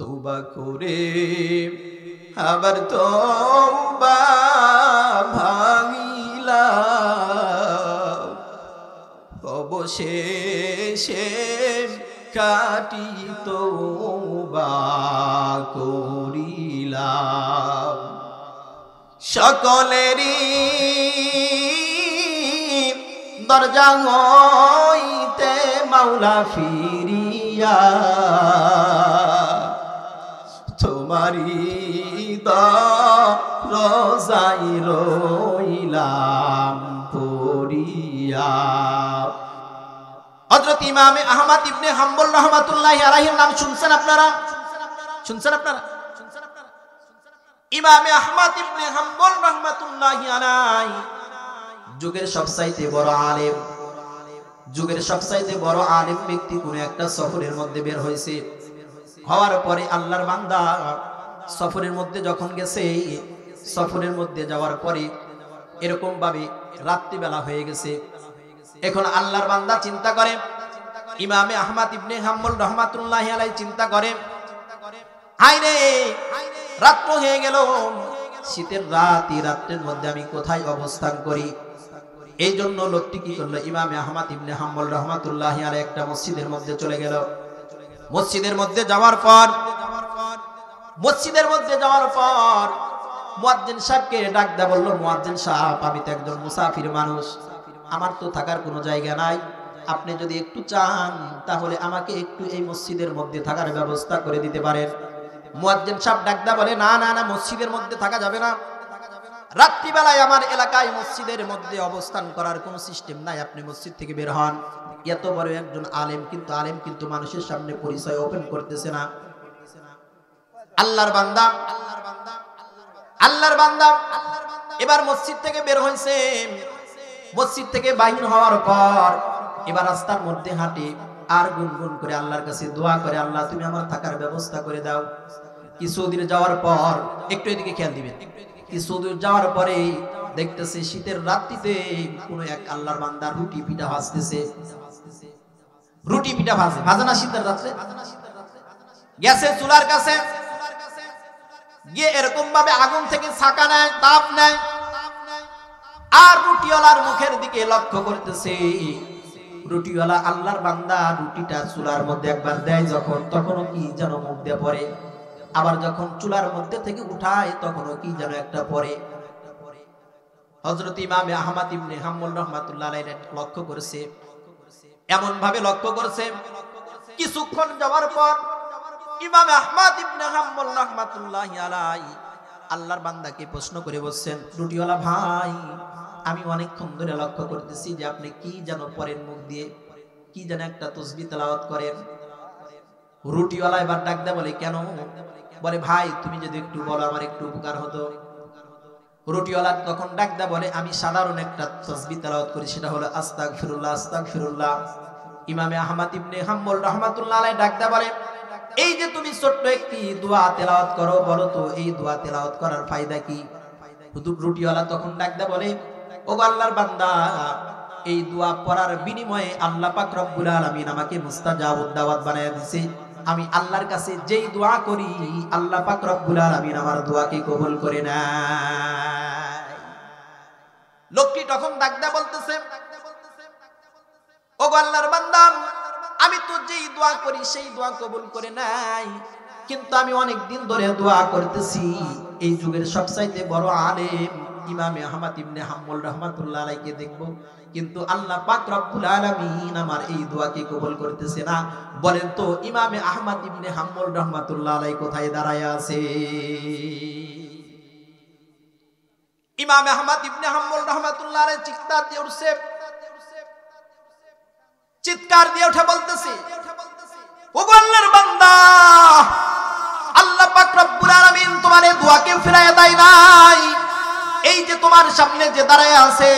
তওবা করে আবার তওবা ভাঙিলা অবশেষে কাটি তওবা করিলাম সকলেরই দরজা হইতে মাওলা ফিরিয়া তোমারি দরজাই রইলাম পড়িয়া। হযরত ইমাম আহমদ ইবনে হাম্বল রাহমাতুল্লাহি আলাইহির নাম শুনছেন আপনারা? শুনছেন আপনারা? ইমাম আহমদ ইবনে হাম্বল রাহমাতুল্লাহি আলাইহি যুগের সবচাইতে বড় আলেম, যুগের সবচাইতে বড় আলেম ব্যক্তি কোন একটা সফরের মধ্যে বের হয়েছে। হওয়ার পরে আল্লাহর বান্দা সফরের মধ্যে যখন গেছে, সফরের মধ্যে যাওয়ার পরে এরকম ভাবে রাত্রিবেলা হয়ে গেছে। এখন আল্লাহর বান্দা চিন্তা করে, ইমামে আহমদ ইবনে হাম্বল রাহমাতুল্লাহি আলাইহি চিন্তা করে, হায়রে রাত হয়ে গেল, শীতের রাত, এই রাতের মধ্যে আমি কোথায় অবস্থান করি? এই জন্য লোকটি কি করলো, ইমামে আহমদ ইবনে হাম্বল রাহমাতুল্লাহি আলাইহি একটা মসজিদের মধ্যে চলে গেল। মসজিদের মধ্যে যাওয়ার পর মুয়াজ্জিন সাহেবকে ডাক দেয়া বলল, মুয়াজ্জিন সাহেব, আমি তো একজন মুসাফির মানুষ, আমার তো থাকার কোনো জায়গা নাই, আপনি যদি একটু চান তাহলে আমাকে একটু এই মসজিদের মধ্যে থাকার ব্যবস্থা করে দিতে পারেন। মুয়াজ্জিন সাহেব ডাক দেয়া বলে, না না না, মসজিদের মধ্যে থাকা যাবে না, রাত্রিবেলায় আমার এলাকায় মসজিদের মধ্যে অবস্থান করার কোনো সিস্টেম নাই, আপনি মসজিদ থেকে বের হন। এত বড় একজন আলেম কিন্তু মানুষের সামনে পরিচয় ওপেন করতেছে না। আল্লাহর বান্দা এবার মসজিদ থেকে বের হয়েছে। মসজিদ থেকে বাহির হওয়ার পর এবার রাস্তার মধ্যে হাঁটে আর গুনগুন করে আল্লাহর কাছে দোয়া করে, আল্লাহ তুমি আমার থাকার ব্যবস্থা করে দাও। কিছুদিন যাওয়ার পর, একটু এদিকে খেয়াল দিবেন, কিছুদূর যাওয়ার পরে দেখতেছে শীতের রাত্রিতে কোন এক আল্লাহর বান্দা রুটি পিঠা ভাজতেছে। রুটি পিঠা ভাজে না শীতের রাত্রে? গেছে চুলার কাছে গিয়ে এরকম ভাবে আগুন থেকে ছাকা নেয়, তাপ নেয়, আর রুটিওয়ালার মুখের দিকে লক্ষ্য করতেছে। রুটিওয়ালা আল্লাহর বান্দা রুটিটা চুলার মধ্যে একবার দেয় যখন, তখনও কি যেন মুখ দিয়ে পড়ে, আবার যখন চুলার মধ্যে থেকে উঠায় তখনও কি যেন একটা পড়ে। হযরত ইমামে আহমদ ইবনে হাম্বল রাহমাতুল্লাহি আলাইহি লক্ষ্য করেছে, এমন ভাবে লক্ষ্য করেছে। কিছুক্ষণ যাওয়ার পর ইমাম আহমদ ইবনে হাম্বল রাহমাতুল্লাহি আলাইহি আল্লাহর বান্দাকে প্রশ্ন করে বলছেন, রুটিওয়ালা ভাই, আমি অনেকক্ষণ ধরে লক্ষ্য করতেছি যে আপনি কি যেন পরের মুখ দিয়ে কি যেন একটা তাসবিহ তেলাওয়াত করেন। রুটিওয়ালা এবার ডাক দেয়া বলে, কেন? বলে, ভাই তুমি যদি একটু বলো আমার একটু উপকার হতো। রুটিওয়ালা তখন ডাক দেয়া বলে, আমি সাধারণ একটা তাসবিহ তেলাওয়াত করি, সেটা হলো আস্তাগফিরুল্লাহ আস্তাগফিরুল্লাহ। ইমামে আহমদ ইবনে হাম্বল রাহমাতুল্লাহি আলাইহি ডাক দেয়া বলে, এই যে তুমি ছোট্ট একটি দোয়া তেলাওয়াত করো, বলো তো এই দোয়া তেলাওয়াত করার ফায়দা কি? রুটিওয়ালা তখন ডাক দেয়া বলে, ও আল্লাহর বান্দা, এই দোয়া পড়ার বিনিময়ে আল্লাহ পাক রব্বুল আলামিন আমাকে মুস্তাজাবুদ দাওয়াত বানায়া দিয়েছে। আমি আল্লাহর কাছে যেই দোয়া করি আল্লাহ পাক রব্বুল আলামিন আমার দোয়াকে কবুল করে নেয়। লোকটি তখন ডাক দেয়া বলতেছে, ও আল্লাহর বান্দা, আমি তো যেই দোয়া করি সেই দোয়া কবুল করে নাই, কিন্তু আমি অনেক দিন ধরে দোয়া করতেছি। এই যুগের সবচাইতে বড় আলেম ইমামে আহমদ ইবনে হাম্বল রাহমাতুল্লাহি আলাইহি দেখবো, কিন্তু আল্লাহ পাক রব্বুল আলামিন আমার এই দোয়াকে কবুল করতেছে না। বলেন তো ইমামে আহমদ ইবনে হাম্বল রাহমাতুল্লাহি আলাইহি কোথায় দাঁড়ায় আছে? ইমামে আহমদ ইবনে হাম্বল রাহমাতুল্লাহি আলাইহি চিৎকার দিয়ে উঠে বলতেছে, ও আল্লাহর বান্দা, আল্লাহ পাক রব্বুল আলামিন তোমার এই দোয়াকে ফিরাইয়া দেয় নাই। এই যে তোমার সামনে যে দাঁড়ায় আছে,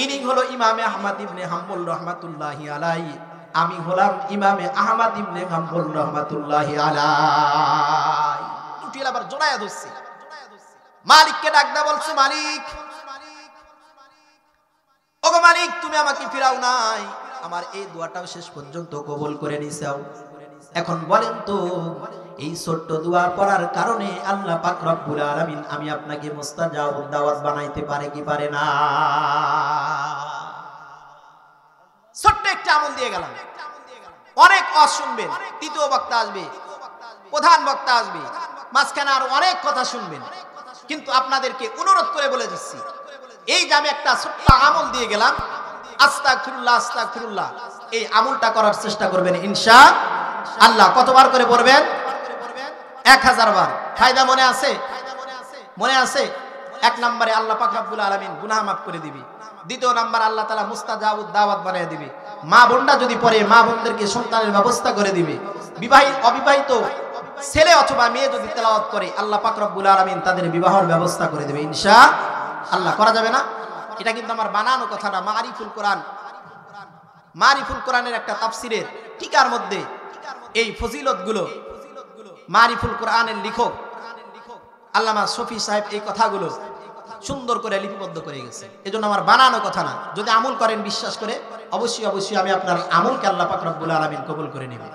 ইনি হলো ইমামে আহমদ ইবনে হাম্বল রাহমাতুল্লাহি আলাইহি, আমি হলাম ইমামে আহমদ ইবনে হাম্বল রাহমাতুল্লাহি আলাইহি। দুটি আবার জোড়ায়া ধরছে। মালিককে ডাক দা বলছে, মালিক, ওগো মালিক, তুমি আমাকে ফিরাও নাই, আমার এই দোয়াটাও শেষ পর্যন্ত কবুল করে নিছাও। এখন বলেন তো এই ছোট্ট দোয়া পড়ার কারণে আল্লাহ পাক রব্বুল আলামিন আমি আপনাকে মুস্তাজাবুদ দাওয়াত বানাইতে পারে কি পারে না? ছোট্ট একটা আমল দিয়ে গেলাম। অনেক ওয়াজ শুনবেন, তৃতীয় বক্তা আসবে, প্রধান বক্তা আসবে, মাঝখানে আরো অনেক কথা শুনবেন, কিন্তু আপনাদেরকে অনুরোধ করে বলে দিচ্ছি, এই যে আমি একটা ছোট্ট আমল দিয়ে গেলাম, আস্তাগফিরুল্লাহ আস্তাগফিরুল্লাহ, এই আমলটা করার চেষ্টা করবেন ইনশাআল্লাহ। কতবার করে পড়বেন? 1000 বার। ফায়দা মনে আছে? মনে আছে? 1 নম্বরে আল্লাহ পাক রব্বুল আলামিন গুনাহ মাফ করে দিবে। 2 নম্বর আল্লাহ তাআলা মুস্তাজাবুদ দাওয়াত বানিয়ে দিবে। মা বোনরা যদি পড়ে মা বোনদেরকে সন্তানের ব্যবস্থা করে দিবে। বিবাহিত অবিবাহিত ছেলে অথবা মেয়ে যদি তেলাওয়াত করে আল্লাহ পাক রব্বুল আলামিন তাদের বিবাহের ব্যবস্থা করে দিবে ইনশাআল্লাহ। করা যাবে না? এটা কিন্তু আমার বানানো কথা না। মারিফুল কোরআন, মারিফুল কোরআনের একটা তাফসিরের টিকার মধ্যে এই ফজিলতগুলো মারিফুল কোরআনের লেখক আল্লামা শফি সাহেব এই কথাগুলো সুন্দর করে লিপিবদ্ধ করে গেছে। এজন্য আমার বানানো কথা না। যদি আমল করেন বিশ্বাস করে, অবশ্যই অবশ্যই আমি আপনার আমলকে আল্লাহ পাক রব্বুল আলামিন কবুল করে নেবেন।